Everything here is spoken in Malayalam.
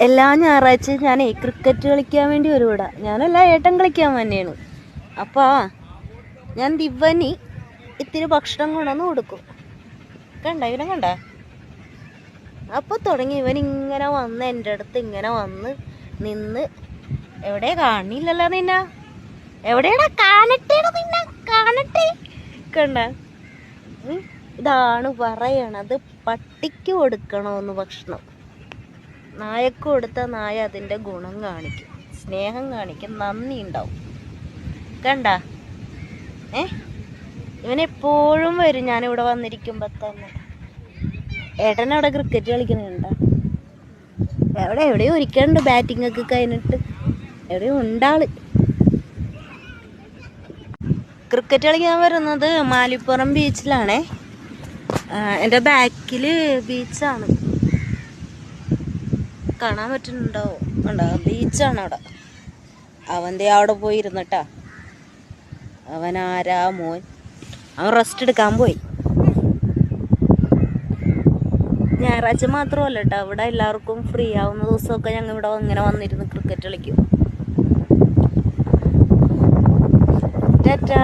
എല്ലാ ഞായറാഴ്ചയും ഞാൻ ക്രിക്കറ്റ് കളിക്കാൻ വേണ്ടി വരും ഇവിടെ. ഞാനല്ല, ഏട്ടൻ കളിക്കാൻ തന്നെയാണ്. അപ്പോൾ ഞാൻ ദിവനി ഇത്തിരി ഭക്ഷണം കൊണ്ടുവന്ന് കൊടുക്കും. ഇവനെ കണ്ട. അപ്പോൾ തുടങ്ങി ഇവൻ ഇങ്ങനെ വന്ന് എൻ്റെ അടുത്ത് ഇങ്ങനെ വന്ന് നിന്ന്. എവിടെ കാണില്ലല്ലോ നിന്നെ? എവിടെയാടാ? കാണട്ടെ കണ്ട. ഇതാണ് പറയണത്, പട്ടിക്ക് കൊടുക്കണമെന്ന് ഭക്ഷണം. നായക്ക് കൊടുത്ത നായ അതിൻ്റെ ഗുണം കാണിക്കും, സ്നേഹം കാണിക്കും, നന്ദി ഉണ്ടാവും. കണ്ട ഇവനെപ്പോഴും വരും ഞാനിവിടെ വന്നിരിക്കുമ്പോൾ തന്നെ. ഏട്ടനവിടെ ക്രിക്കറ്റ് കളിക്കുന്നുണ്ട. എവിടെയോ ഇരിക്കണ്ട് ബാറ്റിംഗ് ഒക്കെ കഴിഞ്ഞിട്ട്. എവിടെയോ ഉണ്ടാള്. ക്രിക്കറ്റ് കളിക്കാൻ വരുന്നത് മാലിപ്പുറം ബീച്ചിലാണേ. എൻ്റെ ബാക്കിൽ ബീച്ചാണ്, കാണാൻ പറ്റുന്നുണ്ടോ? ഉണ്ടോ? ബീച്ചാണ് അവിടെ. അവൻ്റെ അവിടെ പോയി ഇരുന്നിട്ടാ. അവൻ ആരാ മോൻ? അവൻ റെസ്റ്റ് എടുക്കാൻ പോയി. ഞായറാഴ്ച മാത്രമല്ല കേട്ടോ, ഇവിടെ എല്ലാവർക്കും ഫ്രീ ആവുന്ന ദിവസമൊക്കെ ഞങ്ങൾ ഇവിടെ ഇങ്ങനെ വന്നിരുന്ന് ക്രിക്കറ്റ് കളിക്കും. ടാറ്റാ.